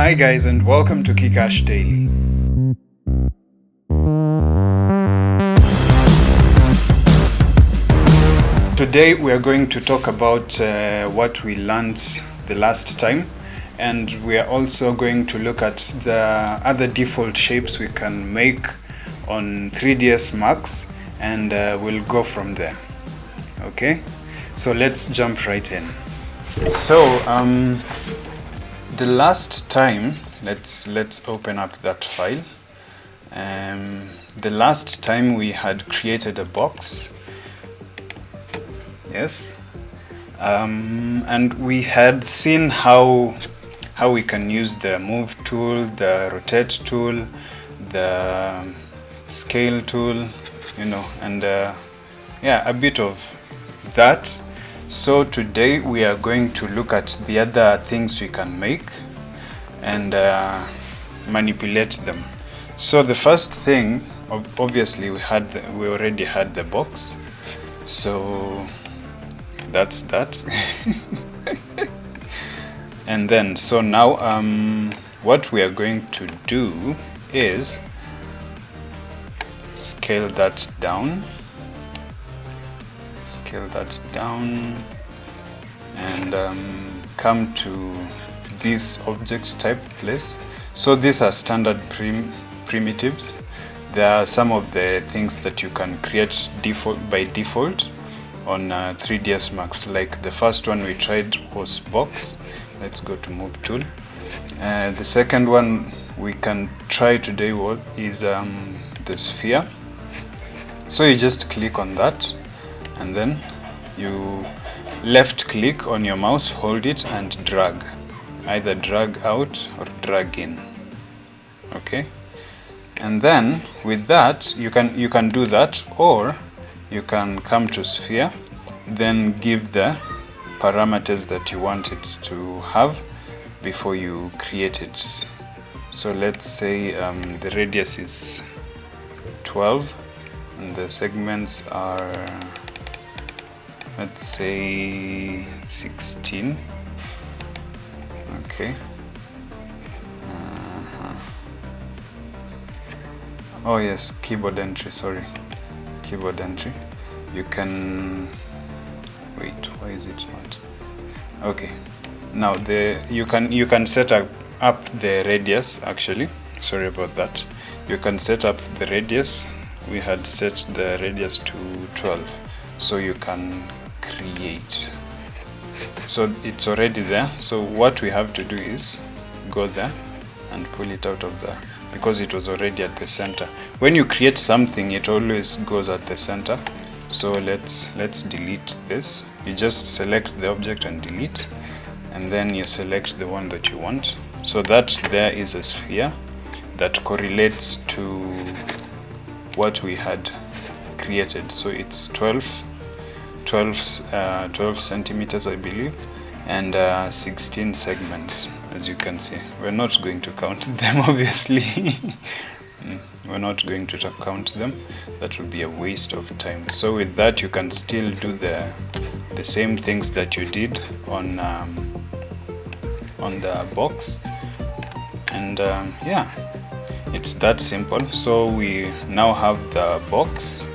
Hi guys, and welcome to Kikash Daily. Today we are going to talk about what we learned the last time, and we are also going to look at the other default shapes we can make on 3ds Max, and we'll go from there. Okay, so let's jump right in. So the last time, let's open up that file. The last time we had created a box, yes, and we had seen how we can use the move tool, the rotate tool, the scale tool, and yeah, a bit of that. So today we are going to look at the other things we can make and manipulate them. So the first thing, obviously, we already had the box, so that's that. And then, so now what we are going to do is scale that down, and come to this object type place. So these are standard primitives. There are some of the things that you can create by default on 3ds Max. Like the first one we tried was box. Let's go to move tool. The second one we can try today is the sphere. So you just click on that, and then you left click on your mouse, hold it and drag. Either drag out or drag in. Okay, and then with that you can do that, or you can come to sphere, then give the parameters that you want it to have before you create it. So let's say the radius is 12 and the segments are, let's say, 16. Okay. Oh yes, keyboard entry, sorry. Keyboard entry. You can wait, why is it not? Okay. Now you can set up the radius, actually. Sorry about that. You can set up the radius. We had set the radius to 12. So you can create. So it's already there. So what we have to do is go there and pull it out of there, because it was already at the center. When you create something, it always goes at the center. So let's delete this. You just select the object and delete, and then you select the one that you want. So that there is a sphere that correlates to what we had created. So it's 12 centimeters, I believe, and 16 segments, as you can see. We're not going to count them, obviously. We're not going to count them. That would be a waste of time. So with that, you can still do the same things that you did on the box, and yeah, it's that simple. So we now have the box,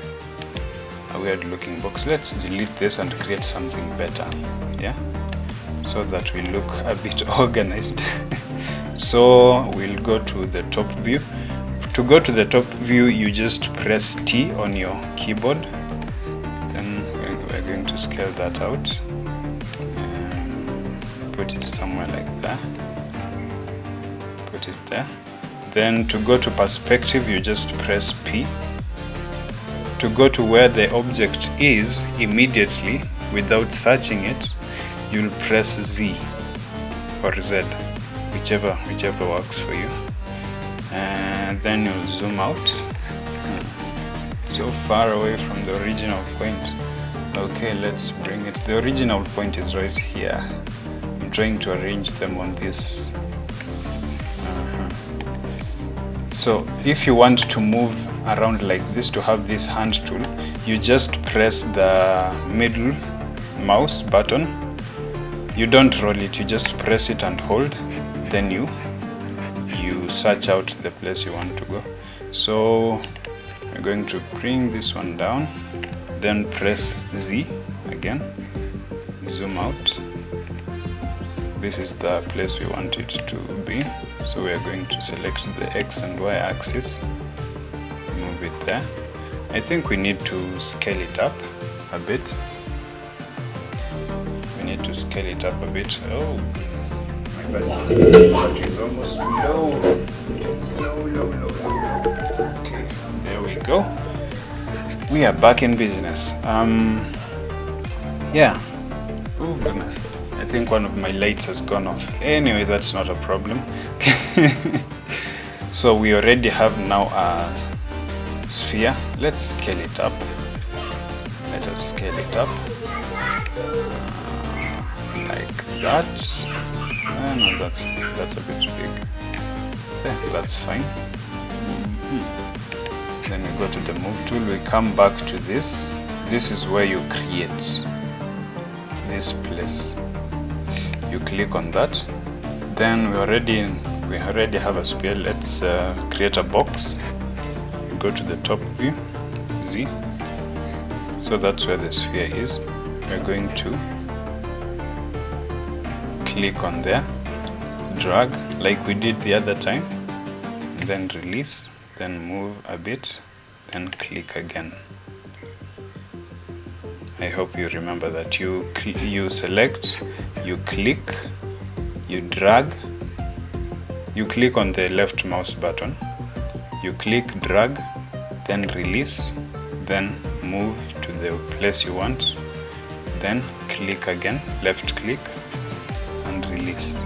a weird looking box. Let's delete this and create something better, yeah, so that we look a bit organized. So we'll go to the top view. To go to the top view, you just press T on your keyboard. Then we're going to scale that out and put it somewhere like that. Put it there. Then to go to perspective, you just press P. To go to where the object is immediately without searching it, you'll press Z or Z, whichever works for you. And then you'll zoom out. So far away from the original point. Okay, let's bring it. The original point is right here. I'm trying to arrange them on this. So if you want to move around like this, to have this hand tool, you just press the middle mouse button. You don't roll it, you just press it and hold, then you you search out the place you want to go. So we're going to bring this one down, then press Z again, zoom out. This is the place we want it to be, so we are going to select the X and Y axis, move it there. I think we need to scale it up a bit. We need to scale it up a bit. Oh goodness, my battery is almost low. It's low. Okay, there we go. We are back in business. Yeah. Oh goodness, I think one of my lights has gone off. Anyway, that's not a problem. So we already have now a sphere. Let's scale it up. Let us scale it up like that. No, that's a bit big. There, that's fine. Then we go to the move tool. We come back to this. This is where you create this place. You click on that. Then we already have a sphere. Let's create a box. Go to the top view, Z. So that's where the sphere is. We're going to click on there, drag like we did the other time, then release, then move a bit, then click again. I hope you remember that you select, you click, you drag, you click on the left mouse button, you click, drag, then release, then move to the place you want, then click again, left click and release.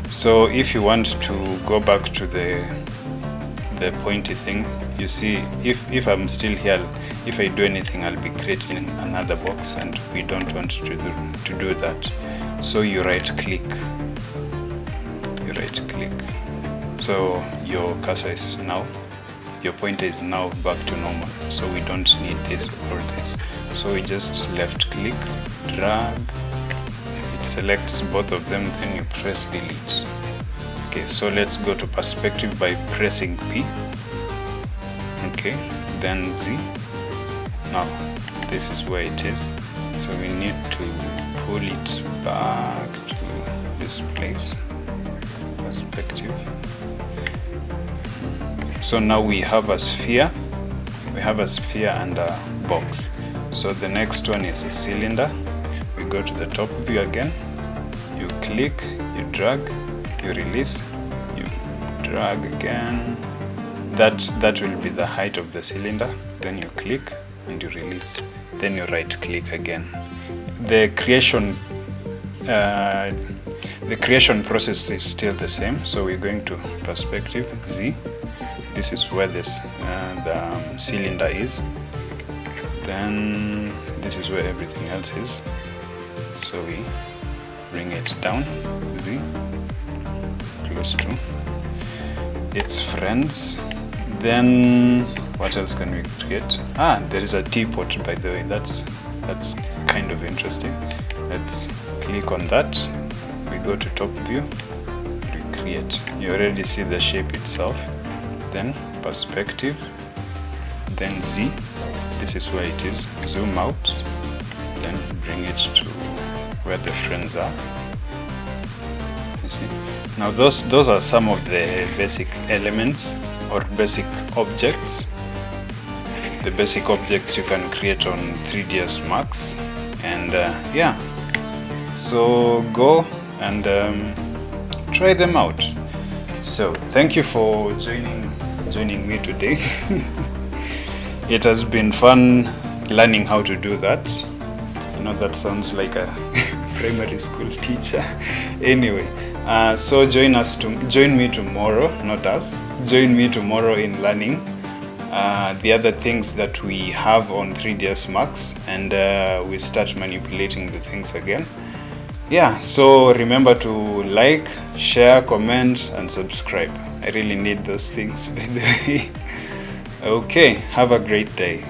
So if you want to go back to the pointy thing, you see, if I'm still here, if I do anything, I'll be creating another box, and we don't want to do that. So you right click, so your cursor is now, your pointer is now back to normal, so we don't need this or this. So we just left click, drag, it selects both of them, then you press delete. Okay, so let's go to perspective by pressing P. Okay, then Z. Now this is where it is, so we need to pull it back to this place, perspective. So now we have a sphere, and a box. So the next one is a cylinder. We go to the top view again, you click, you drag, you release, you drag again. That will be the height of the cylinder. Then you click and you release, then you right click again. The creation process is still the same. So we're going to perspective, Z. This is where the cylinder is. Then this is where everything else is. So we bring it down, Z, close to its friends. Then what else can we create? There is a teapot, by the way. That's kind of interesting. Let's click on that. We go to top view, recreate. You already see the shape itself. Then perspective, then Z. This is where it is. Zoom out, then bring it to where the friends are. You see? Now those are some of the basic elements or basic objects. The basic objects you can create on 3ds Max, and yeah. So go and try them out. So thank you for joining me today. It has been fun learning how to do that. You know, that sounds like a primary school teacher. Anyway, so join me tomorrow, not us. Join me tomorrow in learning the other things that we have on 3ds Max, and we start manipulating the things again. Yeah, so remember to like, share, comment, and subscribe. I really need those things, by the way. Okay, have a great day.